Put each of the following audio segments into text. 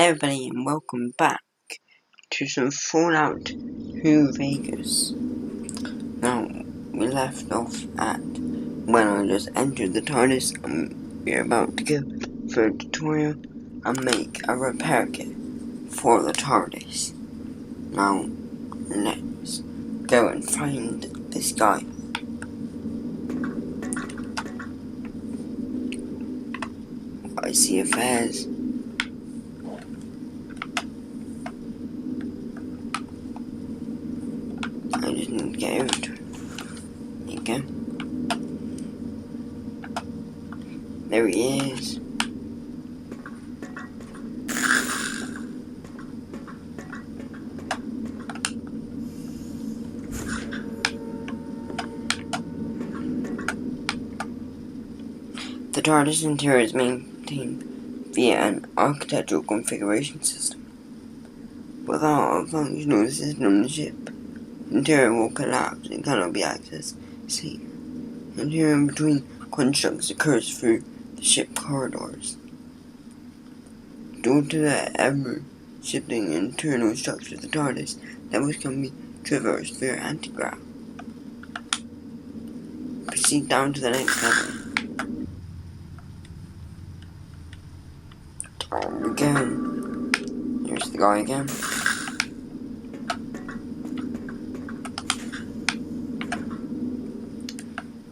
everybody and welcome back to some Fallout New Vegas. Now, we left off at when I just entered the Tardis and we're about to go for a tutorial and make a repair kit for the Tardis. Now, let's go and find this guy. I see affairs. I just need to get over to him. There you go. There he is. The Tardis interior is maintained via an architectural configuration system. Without a functional system on the ship, the interior will collapse and cannot be accessed. See, interior between constructs occurs through the ship corridors. Due to the ever-shifting internal structure of the TARDIS, levels can be traversed via anti-grav. Proceed down to the next level. Down we go. Here's the guy again.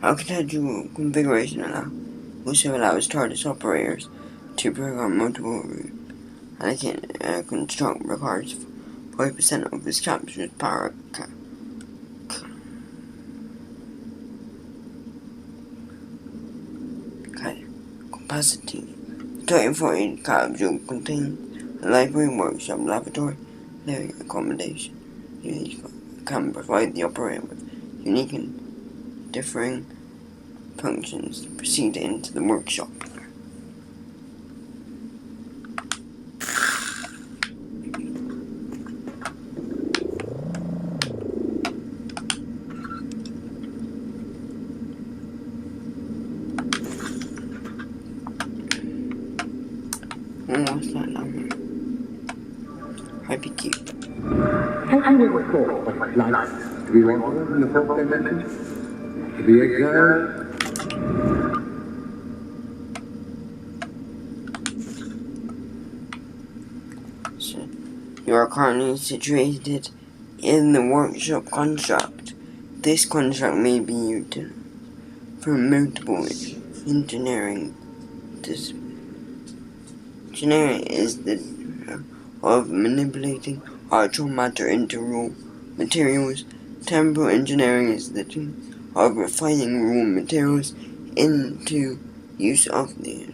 Architectural configuration also allows TARDIS operators to program multiple routes, and they can construct requires 40% of this captured power capacity. The 24 capsule contains a library, workshop, laboratory, living accommodation. Each can provide the operator with unique and differing functions to proceed into the workshop. What's that number? IPQ. Have you ever thought what it's like to be rented in the fourth dimension? To be a girl? So, you are currently situated in the workshop construct. This construct may be used for multiple engineering. Engineering is the of manipulating actual matter into raw materials. Temporal engineering is the of refining raw materials into use of the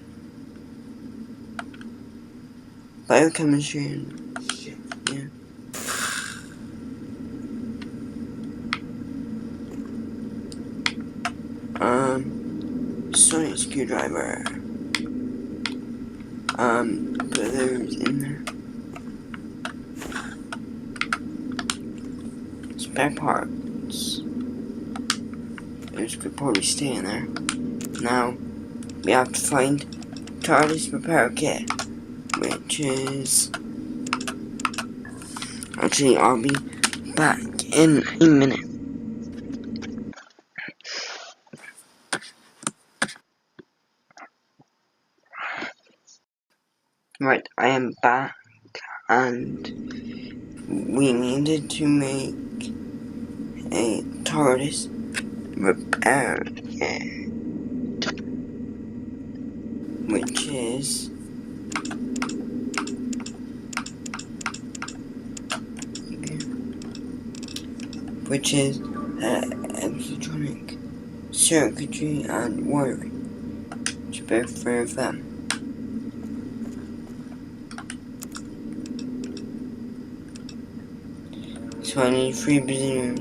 biochemistry and sonic screwdriver. Put those in there. Spare parts. Those could probably stay in there. Now, we have to find TARDIS repair kit, which is... Actually, I'll be back in a minute. Right, I am back, and we needed to make a TARDIS repair kit, which is electronic circuitry and wiring, which both three of them. So I need 3 balloons.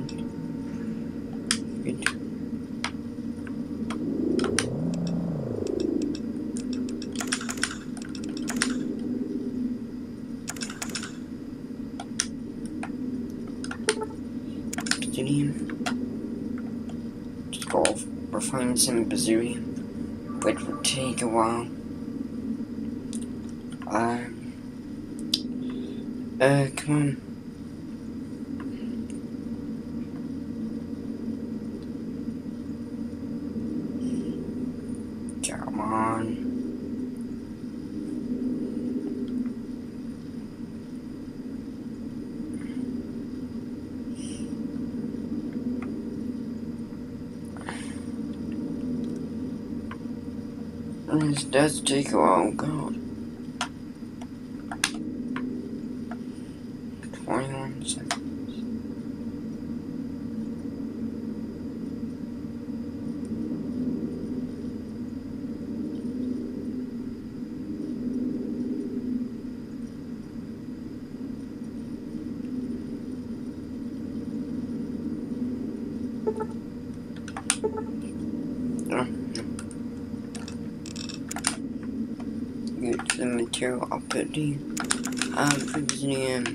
Just go off, refine some bazooka, which will take a while. Come on. Come on. This does take a while, God. 21 seconds. Get the material output D. Museum.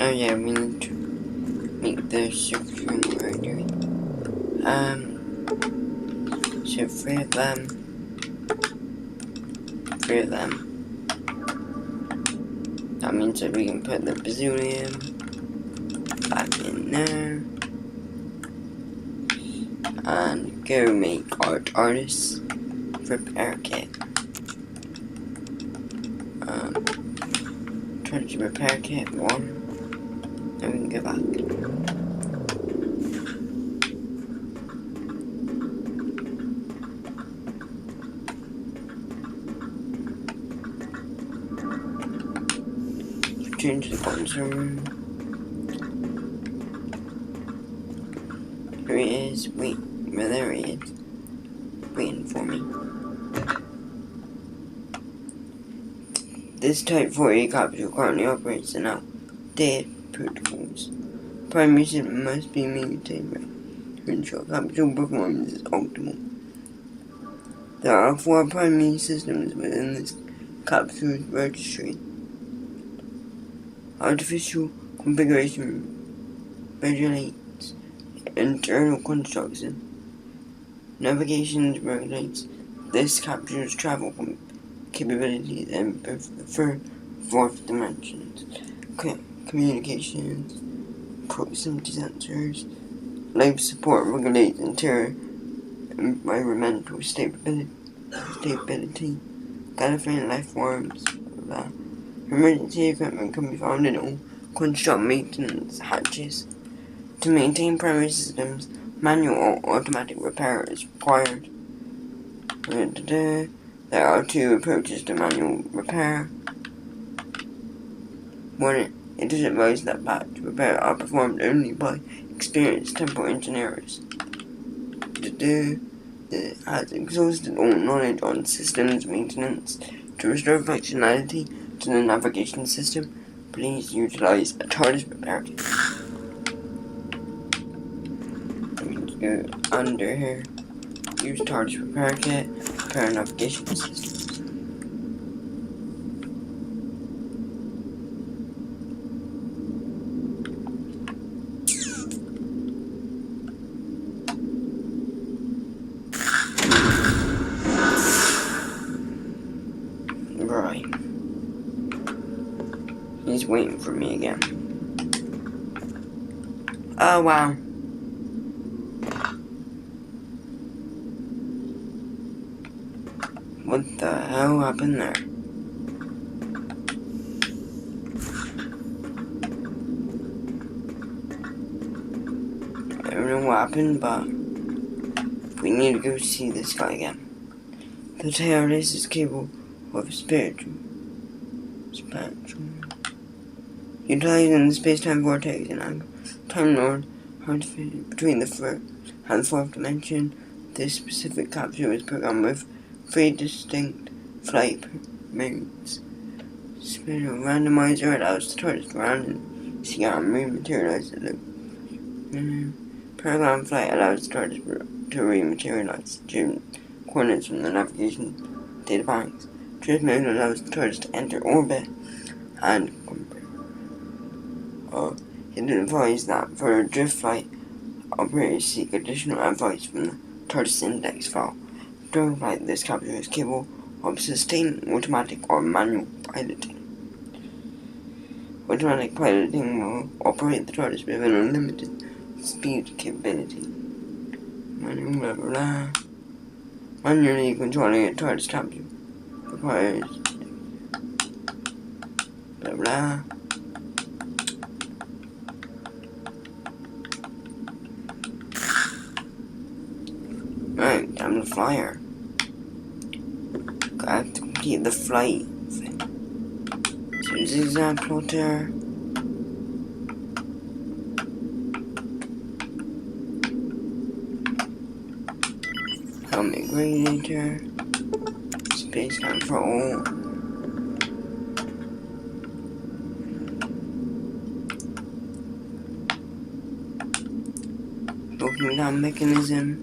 Oh yeah, we need to make the circuitry right here. So three of them. That means that we can put the bazillion back in there. And go make our Tardis repair kit. Tardis repair kit 1. Then we can go back. Change the buttons room. Here he is. Wait, well, there he is. Waiting for me. This Type 48 capsule currently operates in outdated protocols. Primary system must be maintained to ensure capsule performance is optimal. There are 4 primary systems within this capsule's registry. Artificial configuration regulates internal construction. Navigation regulates this capsule's travel capabilities and both the third and fourth dimensions. Communications, proximity sensors, life support regulates interior environmental stability, California life forms. Emergency equipment can be found in all construct maintenance hatches. To maintain primary systems, manual or automatic repair is required. There are 2 approaches to manual repair. 1. It is advised that patch repairs are performed only by experienced temple engineers. 2. It has exhausted all knowledge on systems maintenance. To restore functionality to the navigation system, please utilize a Tardis repair kit. Go under here. Use Tardis repair kit. Repair navigation systems. Right. He's waiting for me again. Oh wow. What the hell happened there? I don't know what happened, but we need to go see this guy again. The Tardis is capable of spectrum. Utilizing the space-time vortex and Time Lord between the third and fourth dimension, this specific capsule is programmed with 3 distinct flight modes. Spinal randomizer allows the Tardis to randomly see how rematerialize the loop. Program flight allows the Tardis to rematerialize during coordinates from the navigation data banks. Drift mode allows the Tardis to enter orbit and it advised that for a drift flight, operators seek additional advice from the Tardis index file. During flight, this capsule is capable of sustain automatic or manual piloting. Automatic piloting will operate the TARDIS with an unlimited speed capability. Manual blah blah blah. Manually controlling a TARDIS capsule requires blah blah. Right, time to flyer. I have to complete the flight thing. So zigzag plotter. Helmet gradiator. Space control. Looking down mechanism.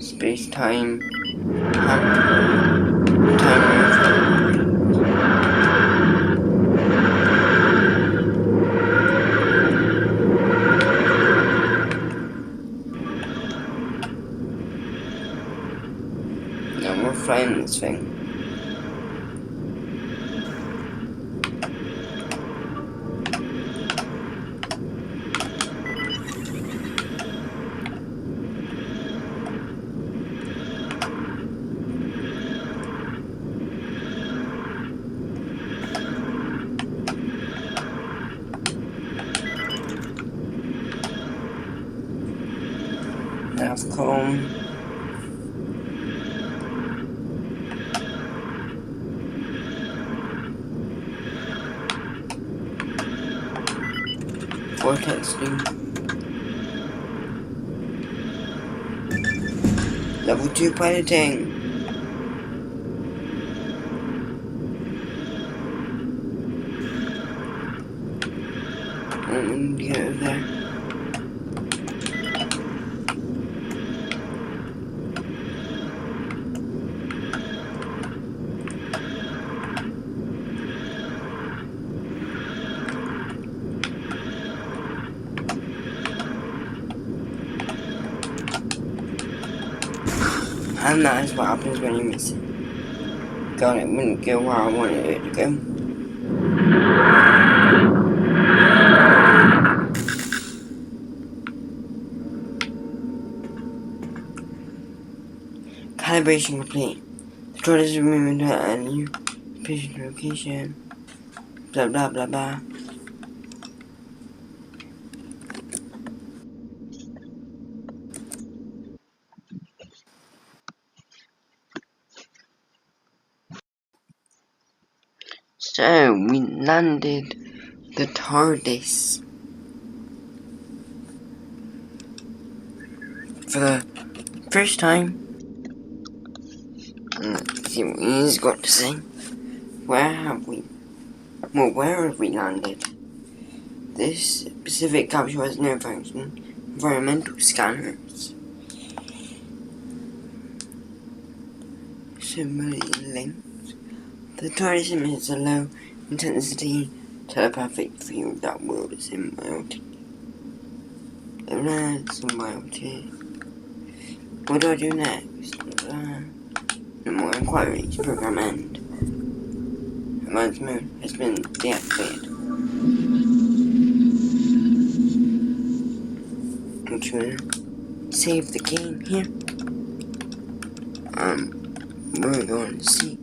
Space time. Now we're flying this thing. Navcom. Vortex loop. Level 2 piloting. Get over there. And that is what happens when you miss it. God, it wouldn't go where I wanted it to go. Calibration complete. The TARDIS is moving to a new patient location. Blah blah blah blah. So we landed the TARDIS for the first time. Let's see what he's got to say. Where have we landed? This specific capsule has no function. Environmental scanners. Similarly linked. The TARDIS emits a low intensity telepathic field that will symbiotic. Symbiotic. What do I do next? No more inquiries. Program end. Advanced mode has been deactivated. I'm gonna save the game here. We're going to see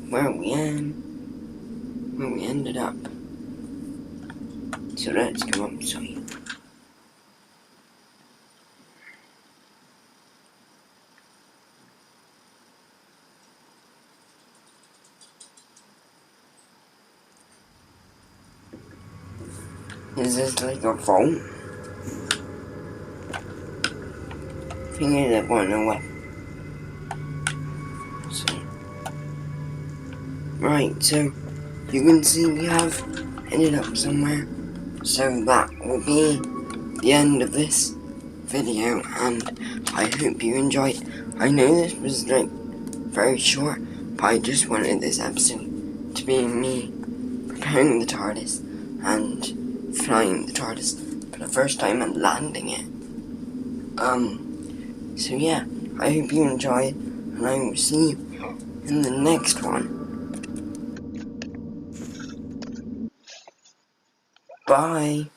where we ended up. So let's go outside. Is this like a vault? Thing is, I want to know what. Right, so you can see we have ended up somewhere. So that will be the end of this video, and I hope you enjoyed. I know this was like very short, but I just wanted this episode to be me preparing the TARDIS and flying the TARDIS for the first time and landing it. So yeah, I hope you enjoy it, and I will see you in the next one. Bye.